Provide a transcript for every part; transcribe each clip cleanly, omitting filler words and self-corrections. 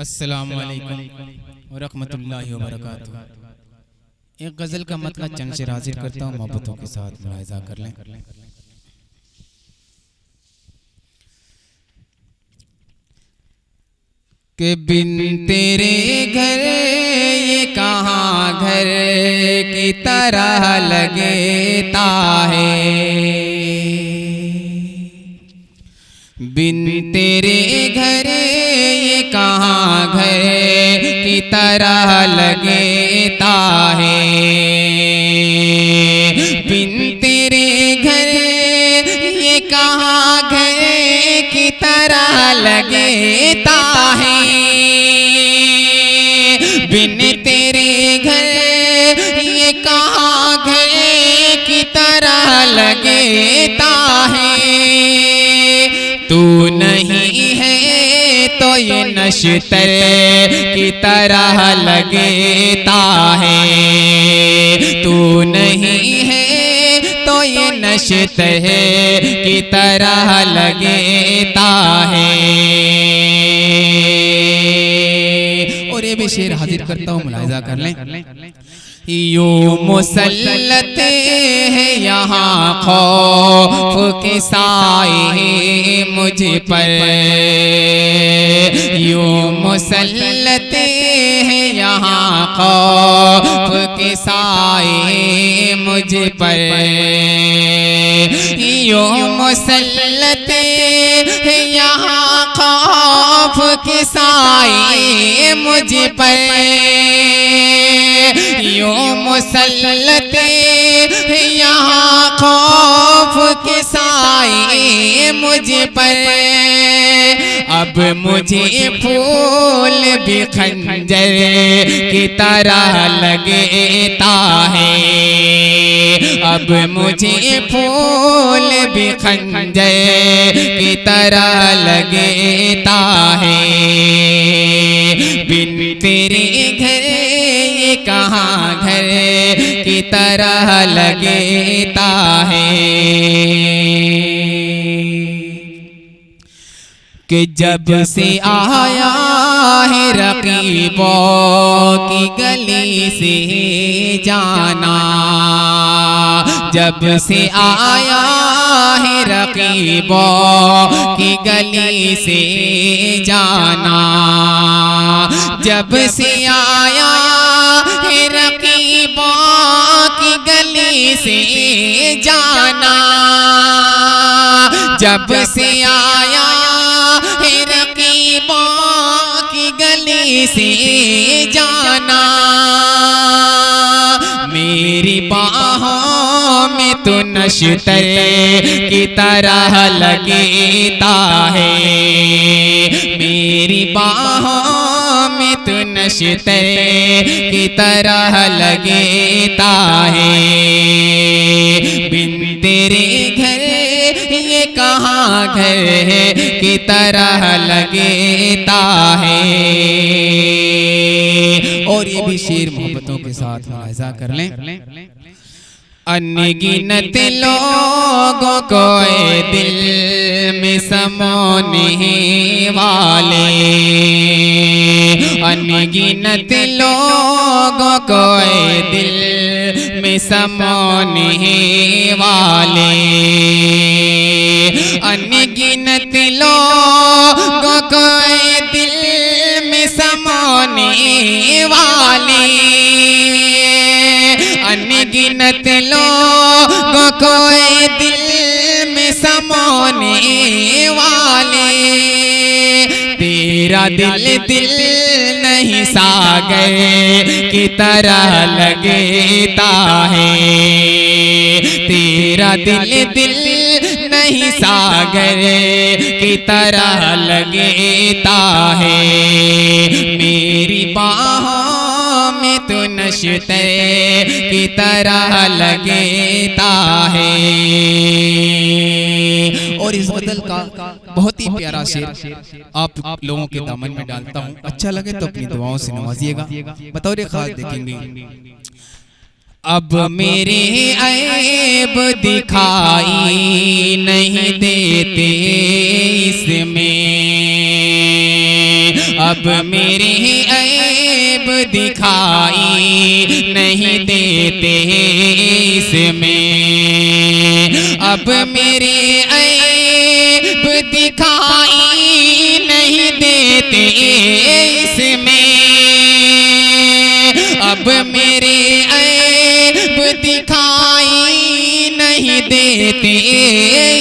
अस्सलामु अलैकुम वरहमतुल्लाहि वबरकातुहू। एक गज़ल का मतलब चंद शेर हाजिर करता हूँ, मोहब्बतों के साथ मुलाहिज़ा कर लें। कि बिन तेरे घर ये कहाँ घर की तरह लगता है, बिन तेरे घर ये कहाँ घर की तरह लगता है, बिन तेरे घर ये कहाँ घर की तरह लगता है, बिन तेरे घर ये कहाँ घर की तरह लगता है। तू नहीं है तो ये नश्तर की तरह लगता है, तू नहीं है तो ये नश्तर की तरह लगता है। और ये भी शेर हाजिर करता हूँ, मुलाहिज़ा कर लें। यूं मुसल्लत है यहाँ खौफ के साए मुझ पर, यूं मुसल्लत है यहाँ खौफ के साए मुझ पर, यूं मुसल्लत है यहाँ खौफ के साए मुझ पर, यूं मुसल्लत यहाँ खौफ के साए मुझ पर। अब मुझे फूल भी खंजर की तरह लगता है, अब मुझे फूल भी खंजर की तरह लगता है, बिन तेरे घर ये कहाँ घर की तरह लगता है। कि जब से आया है रकीबों की गली से जाना, जब से आया है रकीबों की गली से जाना, जब से आया है रकीबों की गली से जाना, जब से आया है रकीबों की गली से जाना, मेरी बाहों में तो नश्तर की तरह लगता है, मेरी बाहों में तो नश्तर की तरह लगता है, बिन तेरे घर ये कहाँ घर की तरह लगता है। और ये भी शेर मोहब्बतों के साथ मुलाहिज़ा कर लें। अनगिनत लोगों को दिल में समाने वाले, अनगिनत लोगों को दिल में समाने वाले, अनगिनत लोगों को दिल में समाने वाले, अनगिनत लोगों को दिल में समाने वाले, तेरा दिल दिल नहीं सागर की तरह लगता है, तेरा दिल दिल नहीं सागर की तरह लगता है, मेरी बाहों में तो नश्तर की तरह लगता है। और इस गज़ल का बहुत ही प्यारा शेर आप लोगों के दामन में डालता हूँ, अच्छा लगे तो अपनी दुआओं से नवाजिएगा। बतौर खास देखेंगे। अब मेरे ऐब दिखाई नहीं देते इसमें, अब मेरे ऐब दिखाई नहीं देते इसमें, अब मेरे ऐब दिखाई नहीं देते इसमें, अब मेरे ऐब दिखाई नहीं देते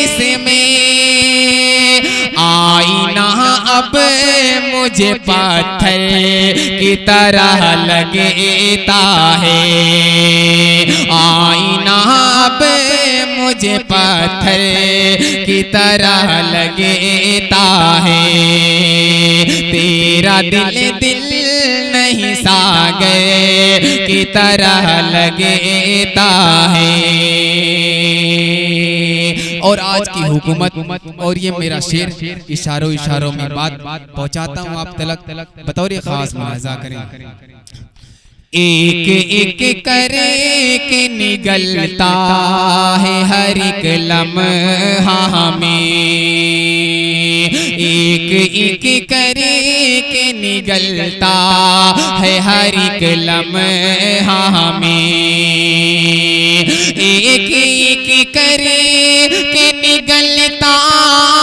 इसमें। आईना अब मुझे पत्थर की तरह लगता है, आईना अब मुझे पत्थर की तरह लगता है। तेरा दिल दिल नहीं सागर की तरह लगता है। और आज की हुकूमत और ये मेरा शेर इशारों इशारों में बात पहुंचाता हूँ आप तलक, बतौर खास मुलाजा करें। एक एक करे के निगलता है हर एक लम्हा में, एक एक करे के निगलता है हर एक लम्हा में, एक एक करे के निगलता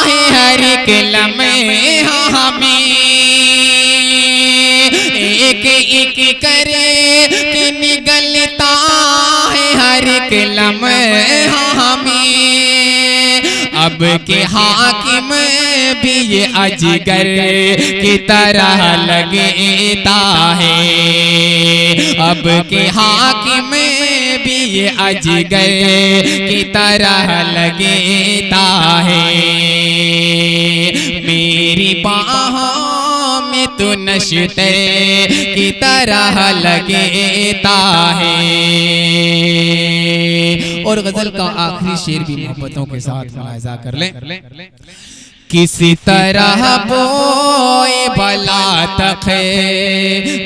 है हर एक लम्हा में, एक एक करे कि निगलता है हर एक लम्हा में। अब के हाकिम भी ये अजगर की तरह लगता है, अब के हाकिम भी ये अजगर की तरह लगता है। मेरी बाहों में तो नशते की तरह लगता है। और गजल का आखिरी शेर भी मोहब्बतों के साथ मुलाहिजा कर लें। किसी तरह बोए बला तक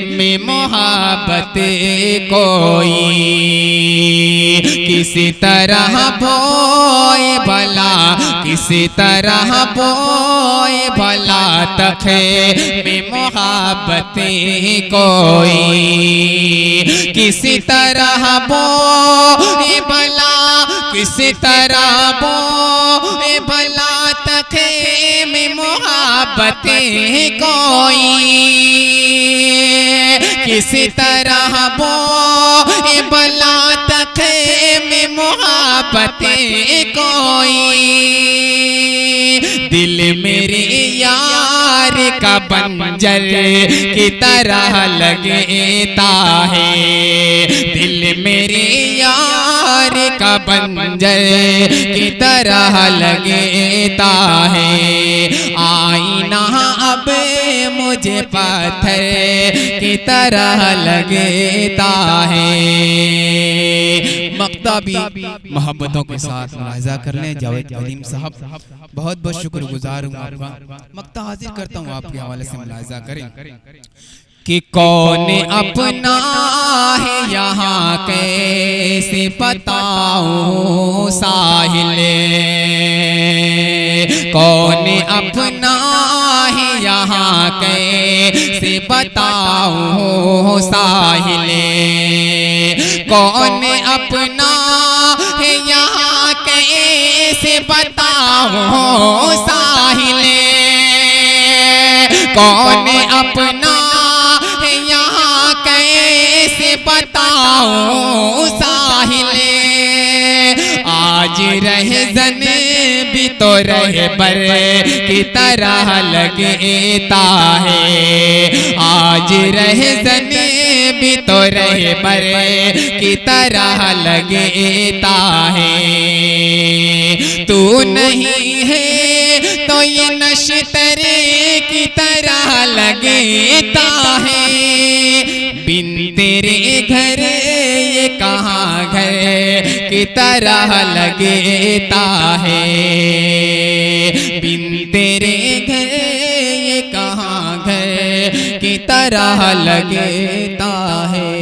में मोहब्बत कोई, किसी तरह बोए बला, किसी तरह बोए बला तक में मोहब्बत कोई, किसी तरह बोए बला, किसी तरह बोए बला तक में मोहब्बत कोई, किसी तरह बोए बला तक में मोहब्बत कोई। दिल मेरे यार का बंजर की तरह लगता है, दिल मेरे यार का बंजर की तरह लगता है। आईना अब मुझे पत्थर की तरह लगता है। मक्ता भी मोहब्बतों के साथ मुलाहिजा कर लें। जावेद कलीम साहब बहुत बहुत शुक्रगुजार हूँ आपका। मक्ता हाजिर करता हूँ आपके हवाले से मुलाहिजा करें कि कौन अपना है यहाँ कैसे बताऊं साहिल, कौन अपना है यहाँ कैसे बताऊं साहिल, कौन अपना है यहाँ कैसे बताऊं साहिल, कौन अपना है यहाँ कैसे बताऊं साहिल। आज रहे जन भी तो रहे बर की तरह लगता है, आज रहे जन भी तो रहे बर की तरह लगता है। तू नहीं है तो ये नशतरे की तरह लगता है, बिन तेरे घर ये कहाँ घर की तरह लगता है, बिन तेरे घर ये कहाँ घर की तरह लगता है।